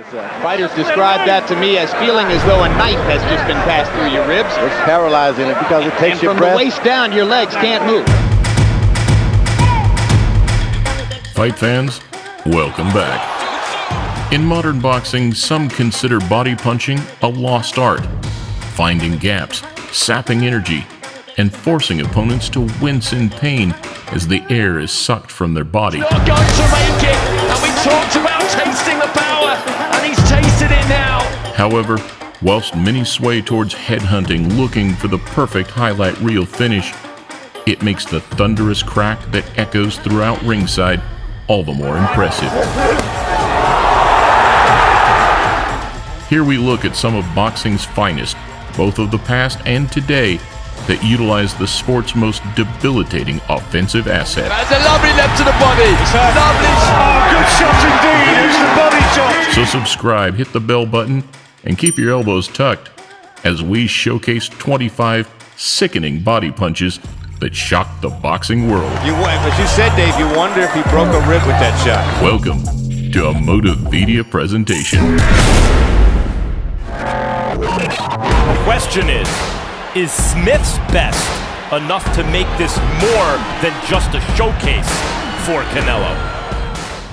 Fighters describe that to me as feeling as though a knife has just been passed through your ribs. It's paralyzing because it takes your breath. From the waist down, your legs can't move. Fight fans, welcome back. In modern boxing, some consider body punching a lost art, finding gaps, sapping energy, and forcing opponents to wince in pain as the air is sucked from their body. You're going to make it, and we talked about tasting the power, and he's tasted it now. However, whilst many sway towards headhunting looking for the perfect highlight reel finish, it makes the thunderous crack that echoes throughout ringside all the more impressive. Here we look at some of boxing's finest, both of the past and today, that utilize the sport's most debilitating offensive asset. That's a lovely left to the body. Lovely. Oh, good shot indeed. It's the body shot. So subscribe, hit the bell button, and keep your elbows tucked as we showcase 25 sickening body punches that shock the boxing world. As you said, Dave, you wonder if he broke a rib with that shot. Welcome to a Motivedia presentation. The question is Smith's best enough to make this more than just a showcase for Canelo?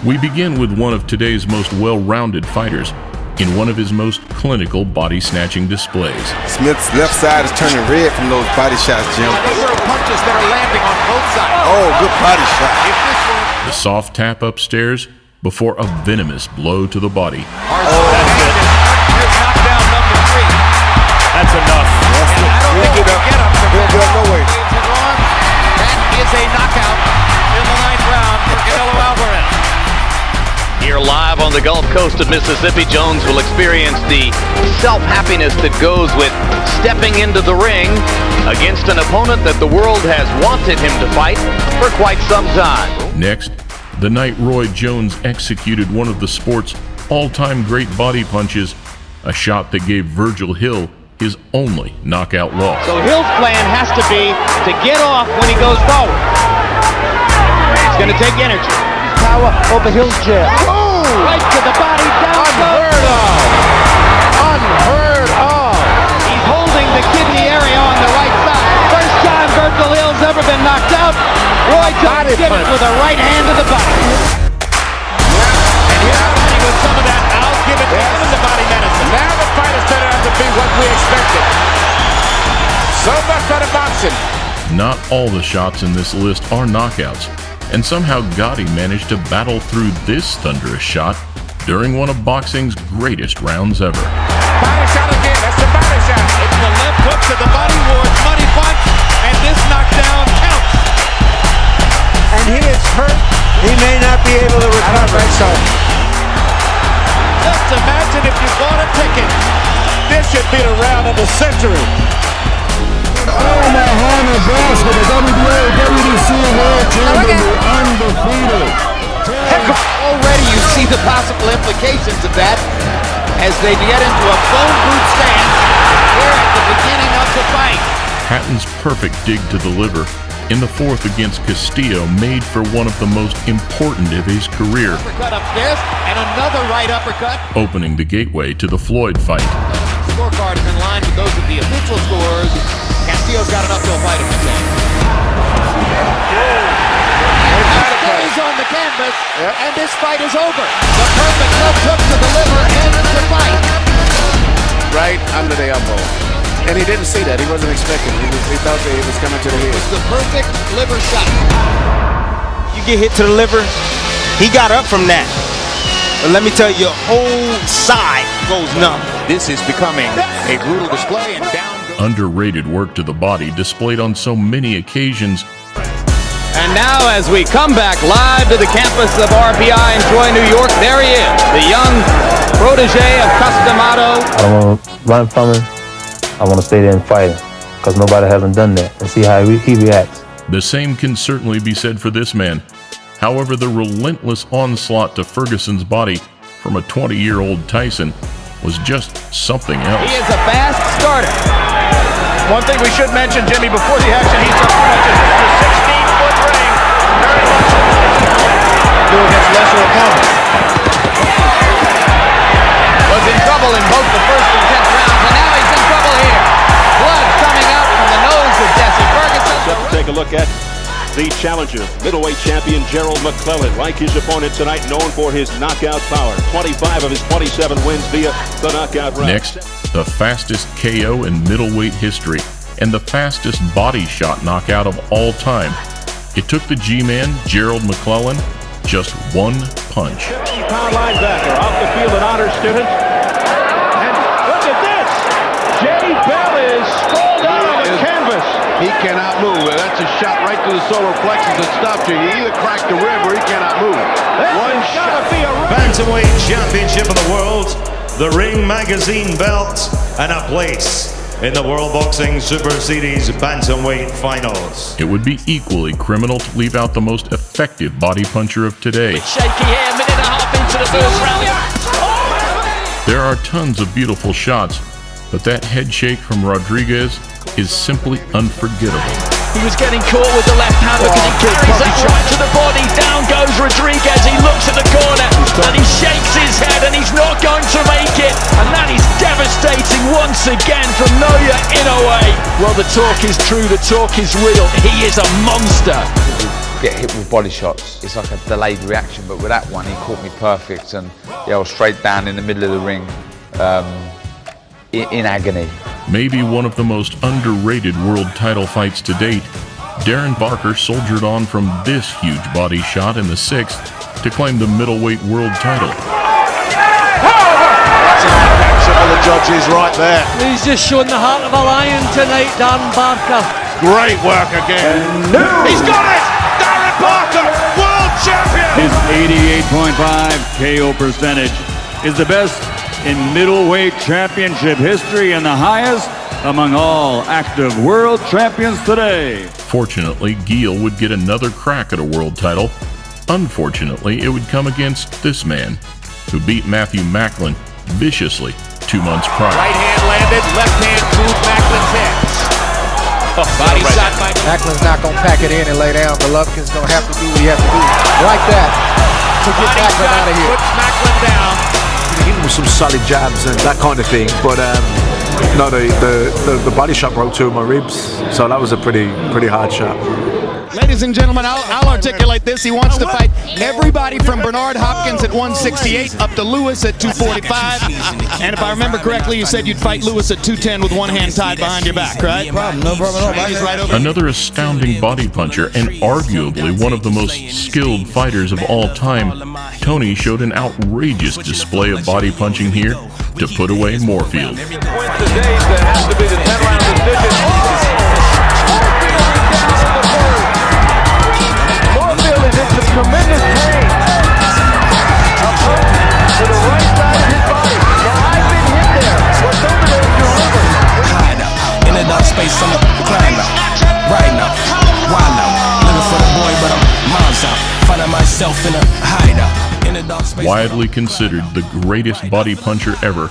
We begin with one of today's most well-rounded fighters in one of his most clinical body snatching displays. Smith's left side is turning red from those body shots, Jim. Those are punches that are landing on both sides. Oh, good body shot. The soft tap upstairs before a venomous blow to the body. Here's knockdown number 3. That's enough. I don't think he can get up from He'll get no way. That is a knockout In the 9th round for Canelo Alvarez. Here live on the Gulf Coast of Mississippi, Jones will experience the self-happiness that goes with stepping into the ring against an opponent that the world has wanted him to fight for quite some time. Next, the night Roy Jones executed one of the sport's all-time great body punches, a shot that gave Virgil Hill his only knockout loss. So Hill's plan has to be to get off when he goes forward. It's going to take energy. Power over Hill's jab. Oh! Right to the body, down Unheard of. Unheard of. He's holding the kidney area on the right side. First time Virgil Hill's ever been knocked out. Roy Jones did it with a right hand to the body. And he's fighting with some of that. I'll give it to him in the body medicine. Now the fight has turned out to be what we expected. So much for the boxing. Not all the shots in this list are knockouts, and somehow Gotti managed to battle through this thunderous shot during one of boxing's greatest rounds ever. Body shot again. That's the body shot. It's the left hook to the body Ward's money punch, and this knockdown counts. And he is hurt. He may not be able to recover. I don't think so. Just imagine if you bought a ticket. This should be the round of the century. Already you see the possible implications of that as they get into a phone booth stance here at the beginning of the fight. Hatton's perfect dig to the liver in the fourth against Castillo made for one of the most important of his career, Uppercut upstairs and another right uppercut. opening the gateway to the Floyd fight. Scorecard is in line with those of the official scores. Castillo's got an uphill fight of his own. Stays on the canvas, and this fight is over. The perfect left hook to the liver ends the fight. Right under the elbow. And he didn't see that. He wasn't expecting it. He thought that he was coming to the head. It's the perfect liver shot. You get hit to the liver, he got up from that. But let me tell you, your whole side goes numb. This is becoming a brutal display, and down goes... Underrated work to the body displayed on so many occasions. And now as we come back live to the campus of RPI in Troy, New York, there he is, the young protege of Customado. I don't want to run from him. I want to stay there and fight him because nobody hasn't done that, and see how he reacts. The same can certainly be said for this man. However, the relentless onslaught to Ferguson's body from a 20-year-old Tyson was just something else. He is a fast starter. One thing we should mention, Jimmy, before the action, he's up punches. This is a 16-foot ring. Very much do against lesser opponents. look at the challenger, middleweight champion Gerald McClellan. Like his opponent tonight, known for his knockout power. 25 of his 27 wins via the knockout round. Next, the fastest KO in middleweight history and the fastest body shot knockout of all time. It took the G-Man, Gerald McClellan, just one punch. 50-pound linebacker off the field, an honor student. And look at this! Jay Bell is sprawled out on the canvas. He cannot move. That's a shot right to the solar plexus that stopped you. You either crack the rib or he cannot move. One shot. Bantamweight Championship of the World, the Ring Magazine belt, and a place in the World Boxing Super Series Bantamweight Finals. It would be equally criminal to leave out the most effective body puncher of today. Shaky here, minute and a half into the first round. There are tons of beautiful shots, but that head shake from Rodriguez is simply unforgettable. He was getting caught with the left hand because he carries that right to the body. Down goes Rodriguez. He looks at the corner and he shakes his head and he's not going to make it. And that is devastating once again from Naoya Inoue. Well, the talk is true. The talk is real. He is a monster. Get hit with body shots, it's like a delayed reaction, but with that one he caught me perfect and I was straight down in the middle of the ring in agony. Maybe one of the most underrated world title fights to date, Darren Barker soldiered on from this huge body shot in the 6th to claim the middleweight world title. That's an action for the judges right there. He's just shown the heart of a lion tonight, Darren Barker. Great work again. He's got it! Darren Barker, world champion! His 88.5 KO percentage is the best in middleweight championship history and the highest among all active world champions today. Fortunately, Gil would get another crack at a world title. Unfortunately, it would come against this man, who beat Matthew Macklin viciously 2 months prior. Right hand landed, left hand moved Macklin's head. Body shot by Macklin's not going to pack it in and lay down. Golovkin's going to have to do what he has to do. Like that. To get Macklin out of here. Puts Macklin down. He was some solid jabs and that kind of thing, but no, the body shot broke 2 of my ribs, so that was a pretty hard shot. Ladies and gentlemen, I'll articulate this. He wants to fight everybody from Bernard Hopkins at 168 up to Lewis at 245. And if I remember correctly, you said you'd fight Lewis at 210 with one hand tied behind your back, right? No problem at all. He's right over. Another astounding body puncher and arguably one of the most skilled fighters of all time, Tony showed an outrageous display of body punching here to put away Moorfield. Tremendous pain. To the right side of his body. Now I've been hit there. What's over there is your liver. Hide out. In the dark space, I'm a climb out. Right now. Wild out. Living for the boy, but I'm miles out. Finding myself in a hideout. In the dark space. Widely considered the greatest body puncher ever,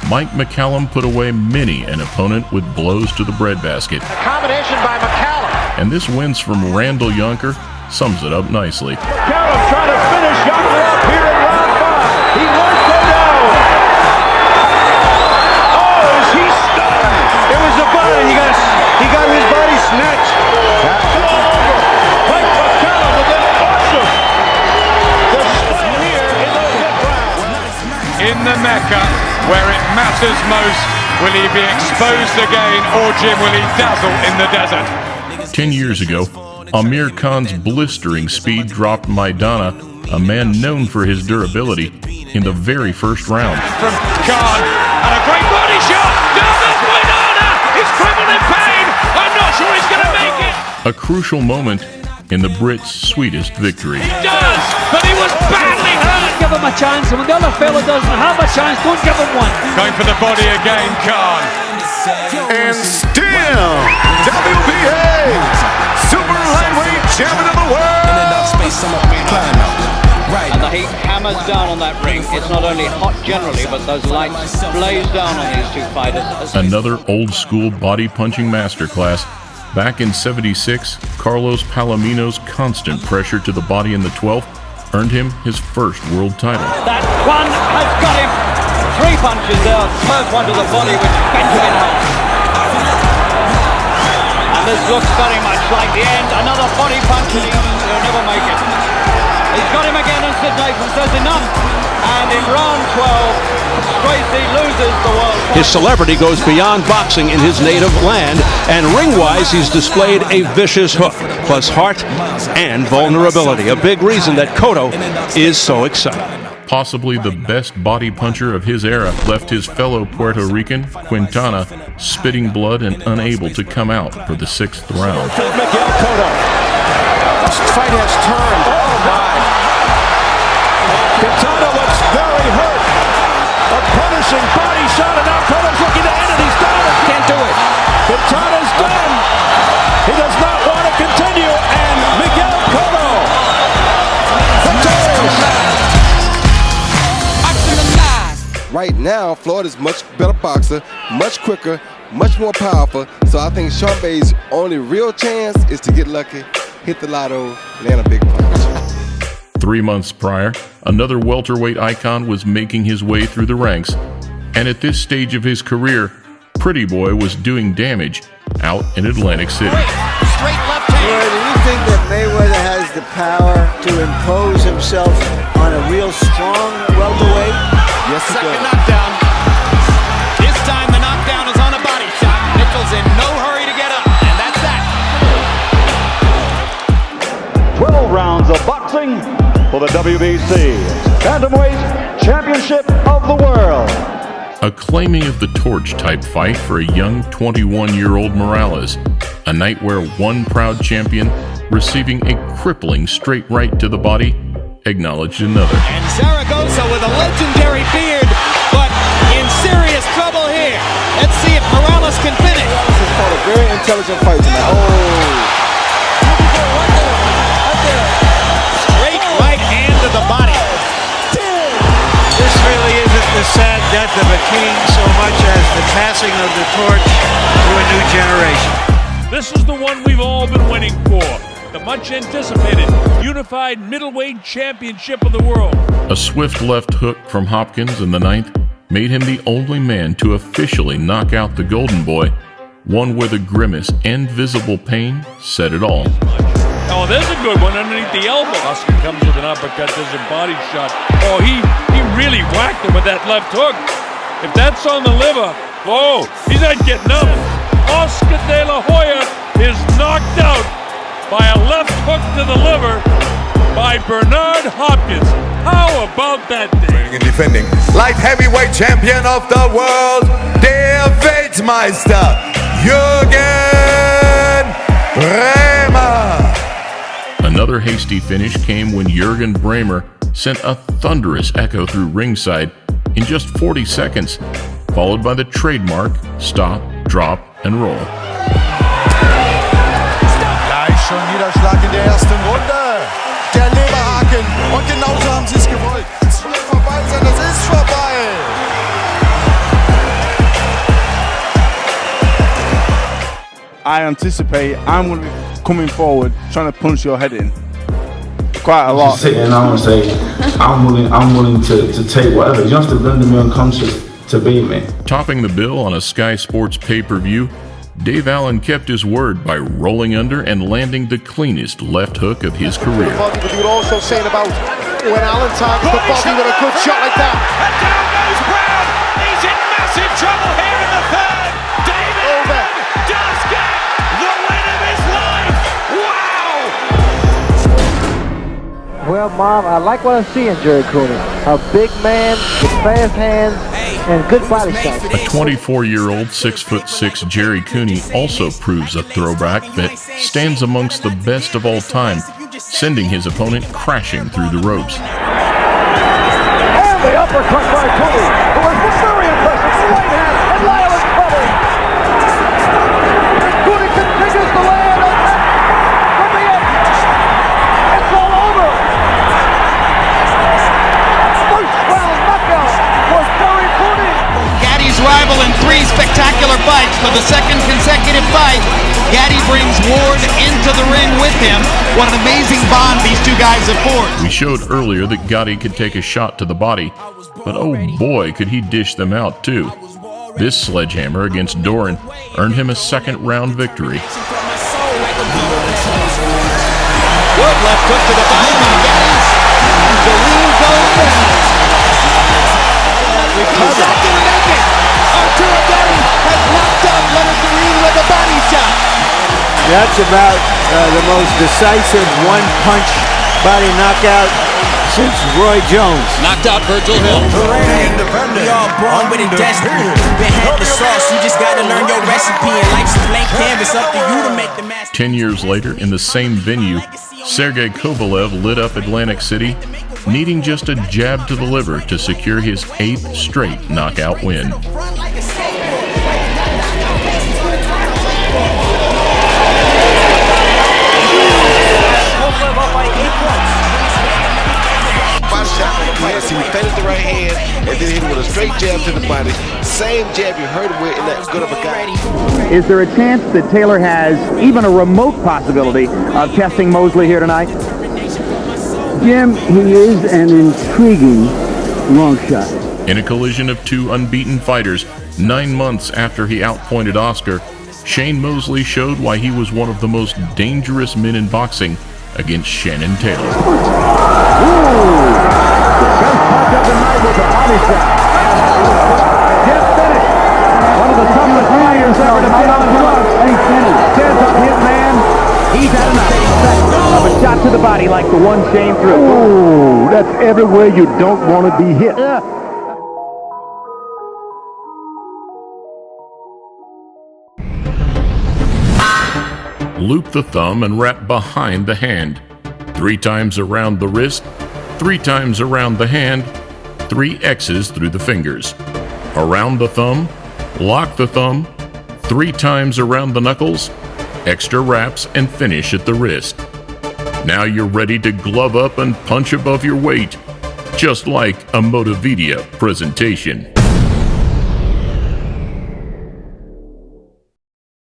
Mike McCallum put away many an opponent with blows to the breadbasket. A combination by McCallum. And this wins from Randall Yunker sums it up nicely. McCallum trying to finish Yunker up here in round 5. He won't go down. Oh, is he stunned? It was the body. He got his body snatched. That's all over. Mike McCallum with an awesome display here in the 5th round. In the Mecca, where it matters most, will he be exposed again, or Jim, will he dazzle in the desert? 10 years ago, Amir Khan's blistering speed dropped Maidana, a man known for his durability, in the very first round. From Khan, and a great body shot! Down goes Maidana! He's crippled in pain! I'm not sure he's going to make it! A crucial moment in the Brits' sweetest victory. He does, but he was badly hurt! Give him a chance, and when the other fellow doesn't have a chance, don't give him one. Going for the body again, Khan. And still, WBA Super Lightweight Champion of the World! In the dark space, I'm a climb out. Right. And the heat hammers down on that ring. It's not only hot generally, but those lights blaze down on these two fighters. Another old-school body-punching masterclass. Back in '76, Carlos Palomino's constant pressure to the body in the 12th earned him his first world title. That one has got him. 3 punches there. First one to the body, which bent him in half. And this looks very much like the end. Another body punch and he'll never make it. He's got him again, and Sid Nathan says enough. And in round 12, Tracy loses the world title. His celebrity goes beyond boxing in his native land, and ring-wise, he's displayed a vicious hook, plus heart and vulnerability. A big reason that Cotto is so excited. Possibly the best body puncher of his era left his fellow Puerto Rican, Quintana, spitting blood and unable to come out for the 6th round. Miguel Cotto. This fight has turned. Oh my. Quintana looks very hurt. A punishing body shot, and now Cotto's looking to end it. He's done. Can't do it. Quintana's done. He does not want to continue, and Miguel Cotto victorious. Right now, Florida's much better boxer, much quicker, much more powerful. So I think Sean Bay's only real chance is to get lucky, hit the lotto, land a big punch. 3 months prior, another welterweight icon was making his way through the ranks, and at this stage of his career, Pretty Boy was doing damage out in Atlantic City. Straight left hand. Do you think that Mayweather has the power to impose himself on a real strong welterweight? Yes, he Second does. knockdown. This time the knockdown is on a body shot. Mitchell's in no hurry to get up, and that's that. 12 rounds of boxing for the WBC Bantamweight Championship of the World. A claiming of the torch type fight for a young 21-year-old Morales, a night where one proud champion, receiving a crippling straight right to the body, acknowledged another. And Zaragoza with a legendary beard, but in serious trouble here. Let's see if Morales can finish. This is called a very intelligent fight tonight. Straight right hand to the body. This really isn't the sad death of a king so much as the passing of the torch to a new generation. This is the one we've all been waiting for. The much anticipated unified middleweight championship of the world. A swift left hook from Hopkins in the 9th made him the only man to officially knock out the Golden Boy, one where the grimace and visible pain said it all. Oh, there's a good one underneath the elbow. Oscar comes with an uppercut, there's a body shot. Oh, he really whacked him with that left hook. If that's on the liver, whoa, he's not getting up. Oscar De La Hoya is knocked out by a left hook to the liver by Bernard Hopkins. How about that, Dave? And defending light heavyweight champion of the world, der Weltmeister, Jürgen Bremer. Another hasty finish came when Jürgen Bremer sent a thunderous echo through ringside in just 40 seconds, followed by the trademark stop, drop, and roll. Gleich schon Niederschlag in der ersten Runde. Der Leberhaken. Und genauso haben sie es gewollt. Es soll vorbei sein, es ist vorbei. I anticipate I'm going to be coming forward trying to punch your head in quite a lot. And I want to say I'm willing to take whatever. You don't have to render me unconscious to beat me. Topping the bill on a Sky Sports pay-per-view, Dave Allen kept his word by rolling under and landing the cleanest left hook of his career. But you were also saying about when Allen targets the body with a good shot like that. And down goes Brown. He's in massive trouble here in the third. David does get the win of his life. Wow! Well, Mom, I like what I'm seeing, Jerry Cooney. A big man with fast hands and good body shots. A 24-year-old 6'6" Jerry Cooney also proves a throwback that stands amongst the best of all time, sending his opponent crashing through the ropes. And the uppercut by Cooney, who was very impressive. Right hand, and Lyle is covered. Cooney continues to land. Could be it. It's all over. First round knockout for Jerry Cooney. Gaddy's rival in 3 spectacular fights for the second consecutive fight. Gaddy brings Ward into the ring with him. What an amazing bond these two guys have formed. We showed earlier that Gaddy could take a shot to the body, but oh boy, could he dish them out too. This sledgehammer against Doran earned him a second round victory. Good left hook to the body by Geddes. The lead goes down. He's not going to make it. Arturo Geddes has knocked out Leonard Green with a body shot. That's about the most decisive one-punch body knockout since Roy Jones. Knocked out Virgil Hill. We all born with a destiny. Been had the sauce, you just gotta learn your recipe. And life's a blank canvas, up to you to make the master. 10 years later, in the same venue, Sergey Kovalev lit up Atlantic City, needing just a jab to the liver to secure his 8th straight knockout win. He feinted the right hand and then hit him with a straight jab to the body. Same jab you heard him with in that good of a guy. Is there a chance that Taylor has even a remote possibility of testing Mosley here tonight? Jim, he is an intriguing long shot. In a collision of two unbeaten fighters, 9 months after he outpointed Oscar, Shane Mosley showed why he was one of the most dangerous men in boxing against Shannon Taylor. Punch of the night with a body shot. Just finished. One of the toughest fighters ever to put on drugs. Says of his man, he's had enough of a shot to the body like the one Shane threw. Ooh, that's everywhere you don't want to be hit. Loop the thumb and wrap behind the hand. 3 times around the wrist, 3 times around the hand, 3 X's through the fingers. Around the thumb, lock the thumb, 3 times around the knuckles, extra wraps, and finish at the wrist. Now you're ready to glove up and punch above your weight, just like a Motivedia presentation.